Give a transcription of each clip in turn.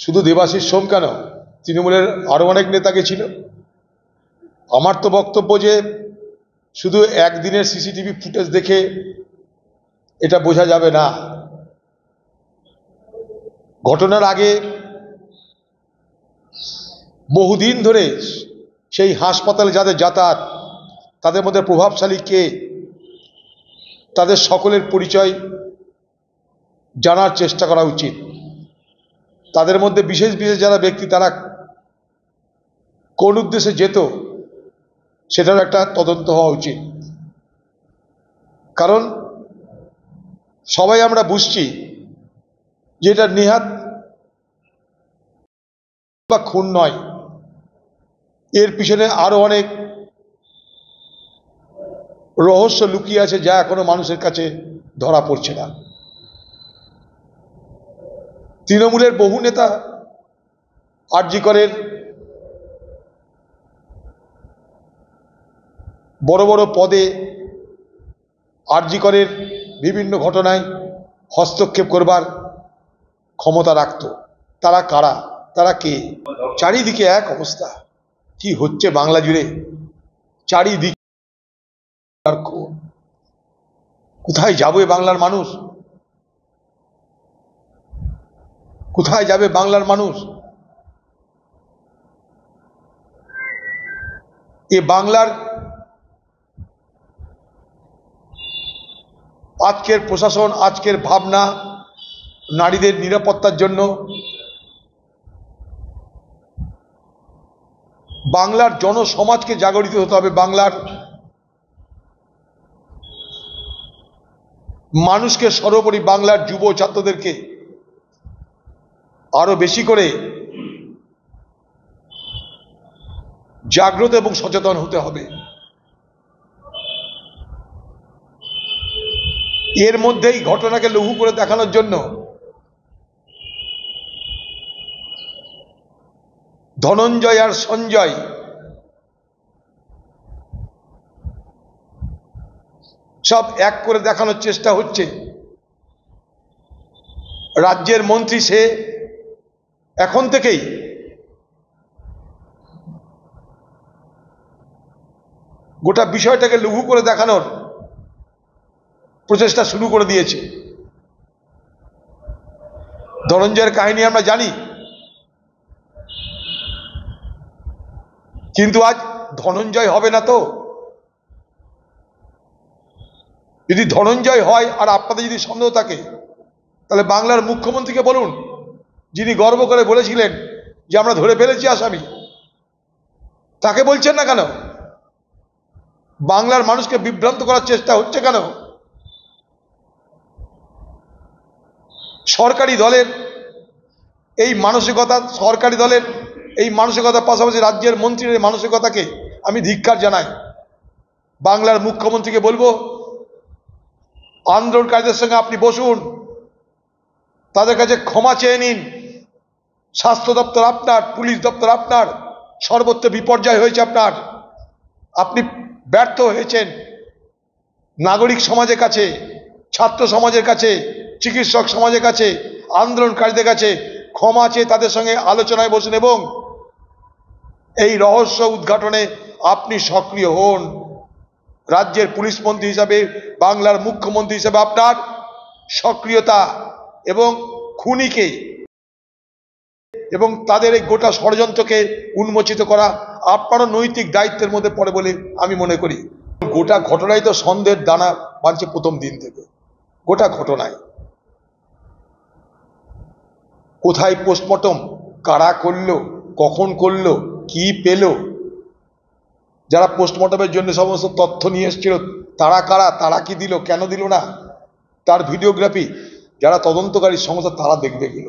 শুধু দেবাশিস সোম কেন, তৃণমূলের আরও অনেক নেতা গেছিল। আমার তো বক্তব্য যে শুধু একদিনের সিসিটিভি ফুটেজ দেখে এটা বোঝা যাবে না। ঘটনার আগে বহুদিন ধরে সেই হাসপাতালে যাদের যাতায়াত, তাদের মধ্যে প্রভাবশালী কে, তাদের সকলের পরিচয় জানার চেষ্টা করা উচিত। তাদের মধ্যে বিশেষ বিশেষ যারা ব্যক্তি, তারা কোন উদ্দেশ্যে যেত, সেটার একটা তদন্ত হওয়া উচিত। কারণ সবাই আমরা বুঝছি যে এটা নেহাত বা খুন নয়, এর পিছনে আরো অনেক রহস্য লুকিয়ে আছে, যা এখনো মানুষের কাছে ধরা পড়ছে না। তৃণমূলের বহু নেতা আরজি করের বড় বড় পদে আরজি করের বিভিন্ন ঘটনায় হস্তক্ষেপ করবার ক্ষমতা রাখত। তারা কারা, তারা কে? চারিদিকে এক অবস্থা, কি হচ্ছে বাংলা জুড়ে, চারিদিকে কোথায় যাবে বাংলার মানুষ? কোথায় যাবে বাংলার মানুষ? এ বাংলার আজকের প্রশাসন, আজকের ভাবনা, নারীদের নিরাপত্তার জন্য বাংলার জনসমাজকে জাগরিত হতে হবে। বাংলার মানুষকে, সর্বোপরি বাংলার যুব ছাত্রদেরকে আরো বেশি করে জাগ্রত এবং সচেতন হতে হবে। এর মধ্যেই ঘটনাকে লঘু করে দেখানোর জন্য ধনঞ্জয় আর সঞ্জয় সব এক করে দেখানোর চেষ্টা হচ্ছে। রাজ্যের মন্ত্রী সে এখন থেকেই গোটা বিষয়টাকে লঘু করে দেখানোর প্রচেষ্টা শুরু করে দিয়েছে। ধনঞ্জয়ের কাহিনী আমরা জানি, কিন্তু আজ ধনঞ্জয় হবে না তো। যদি ধনঞ্জয় হয় আর আপনাদের যদি সন্দেহ থাকে, তাহলে বাংলার মুখ্যমন্ত্রীকে বলুন, যিনি গর্ব করে বলেছিলেন যে আমরা ধরে ফেলেছি আসামি। তাকে বলছেন না কেন? বাংলার মানুষকে বিভ্রান্ত করার চেষ্টা হচ্ছে কেন? সরকারি দলের এই মানসিকতার পাশাপাশি রাজ্যের মন্ত্রীর মানসিকতাকে আমি ধিক্কার জানাই। বাংলার মুখ্যমন্ত্রীকে বলবো, আন্দোলনকারীদের সঙ্গে আপনি বসুন, তাদের কাছে ক্ষমা চেয়ে নিন। স্বাস্থ্য দপ্তর আপনার, পুলিশ দপ্তর আপনার, সর্বত্র বিপর্যয় হয়েছে আপনার, আপনি ব্যর্থ হয়েছেন। নাগরিক সমাজের কাছে, ছাত্র সমাজের কাছে, চিকিৎসক সমাজের কাছে, আন্দোলনকারীদের কাছে ক্ষমা চেয়ে তাদের সঙ্গে আলোচনায় বসুন এবং এই রহস্য উদ্ঘাটনে আপনি সক্রিয় হন। রাজ্যের পুলিশ মন্ত্রী হিসাবে, বাংলার মুখ্যমন্ত্রী হিসাবে আপনার সক্রিয়তা এবং খুনিকে এবং তাদের এই গোটা ষড়যন্ত্রকে উন্মোচিত করা আপনারও নৈতিক দায়িত্বের মধ্যে পড়ে বলে আমি মনে করি। গোটা ঘটনাই তো সন্দেহের দানা বাঁধছে প্রথম দিন থেকে। গোটা ঘটনায় কোথায় পোস্টমর্টম, কারা করলো, কখন করলো, কি পেল, যারা পোস্টমর্টমের জন্য সমস্ত তথ্য নিয়ে এসেছিল তারা কারা, তারা কি দিল, কেন দিল না, তার ভিডিওগ্রাফি যারা তদন্তকারী সংস্থা তারা দেখবে গেল।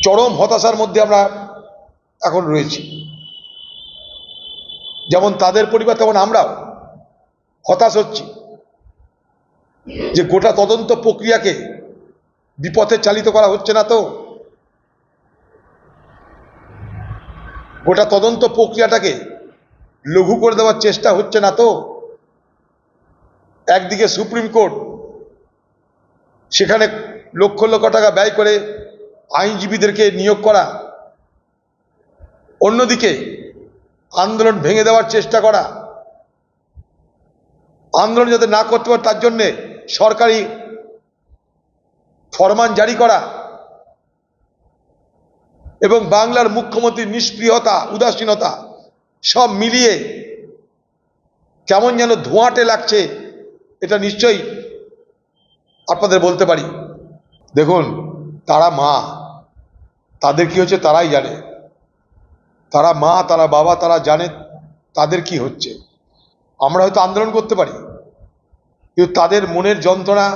চরম হতাশার মধ্যে আমরা এখন রয়েছি। যেমন তাদের পরিবার, তেমন আমরাও হতাশ হচ্ছি যে গোটা তদন্ত প্রক্রিয়াকে বিপথে চালিত করা হচ্ছে না তো। গোটা তদন্ত প্রক্রিয়াটাকে লঘু করে দেওয়ার চেষ্টা হচ্ছে না তো। একদিকে সুপ্রিম কোর্ট, সেখানে লক্ষ লক্ষ টাকা ব্যয় করে আইনজীবীদেরকে নিয়োগ করা, অন্যদিকে আন্দোলন ভেঙে দেওয়ার চেষ্টা করা, আন্দোলন যাতে না করতে পারে তার জন্যে সরকারি ফরমান জারি করা এবং বাংলার মুখ্যমন্ত্রীর নিষ্ক্রিয়তা, উদাসীনতা সব মিলিয়ে কেমন যেন ধোঁয়াটে লাগছে, এটা নিশ্চয়ই আপনাদের বলতে পারি। দেখুন, তারা মা, তাদের কি হচ্ছে তারাই জানে। তারা মা, তারা বাবা, তারা জানে তাদের কি হচ্ছে। আমরা হয়তো আন্দোলন করতে পারি, কিন্তু তাদের মনের যন্ত্রণা,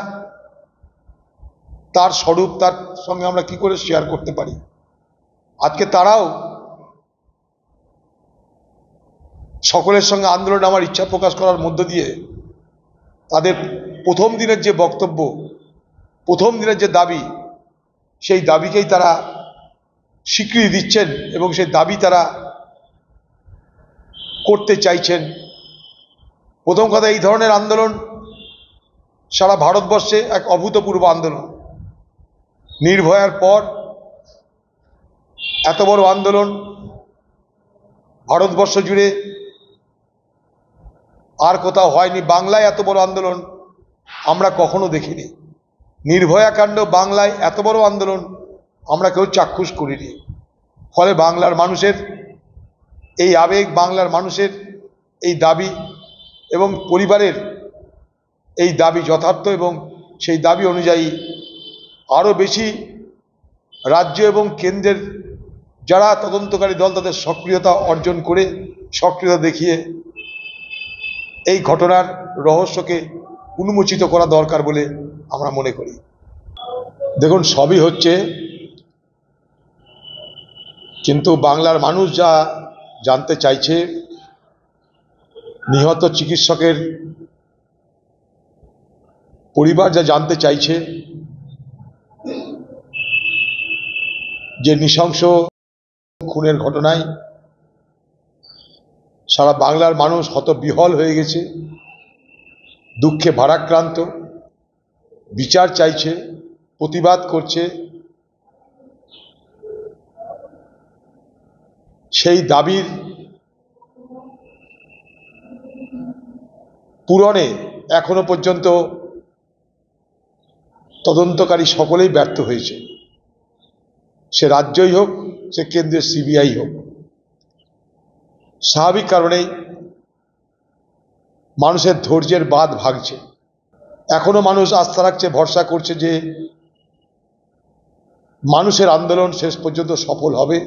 তার স্বরূপ, তার সঙ্গে আমরা কি করে শেয়ার করতে পারি। আজকে তারাও সকলের সঙ্গে আন্দোলন আমার ইচ্ছা প্রকাশ করার মধ্য দিয়ে তাদের প্রথম দিনের যে বক্তব্য, প্রথম দিনের যে দাবি, সেই দাবিকেই তারা স্বীকৃতি দিচ্ছেন এবং সেই দাবি তারা করতে চাইছেন। প্রথম কথা, এই ধরনের আন্দোলন সারা ভারতবর্ষে এক অভূতপূর্ব আন্দোলন। নির্ভয়ার পর এত বড় আন্দোলন ভারতবর্ষ জুড়ে আর কোথাও হয়নি। বাংলায় এত বড় আন্দোলন আমরা কখনো দেখিনি। নির্ভয়া কাণ্ড বাংলায় এত বড় আন্দোলন আমরা কেউ চাক্ষুষ করিনি। ফলে বাংলার মানুষের এই আবেগ, বাংলার মানুষের এই দাবি এবং পরিবারের এই দাবি যথার্থ, এবং সেই দাবি অনুযায়ী আরও বেশি রাজ্য এবং কেন্দ্রের যারা তদন্তকারী দল তাদের সক্রিয়তা অর্জন করে, সক্রিয়তা দেখিয়ে এই ঘটনার রহস্যকে উন্মোচিত করা দরকার বলে আমরা মনে করি। দেখুন, সবই হচ্ছে, কিন্তু বাংলার মানুষ যা জানতে চাইছে, নিহত চিকিৎসকের পরিবার যা জানতে চাইছে, যে নৃশংস খুনের ঘটনায় সারা বাংলার মানুষ হতবিহ্বল হয়ে গেছে, দুঃখে ভারাক্রান্ত, বিচার চাইছে, প্রতিবাদ করছে। সেই দাবির পূরণে এখনো পর্যন্ত তদন্তকারী সকলেই ব্যর্থ হয়েছে, সে রাজ্যই হোক, সে কেন্দ্রের সিবিআই হোক। স্বাভাবিক কারণেই মানুষের ধৈর্যের বাঁধ ভাঙছে। এখনো মানুষ আস্থা রাখছে, ভরসা করছে যে মানুষের আন্দোলন শেষ পর্যন্ত সফল হবে।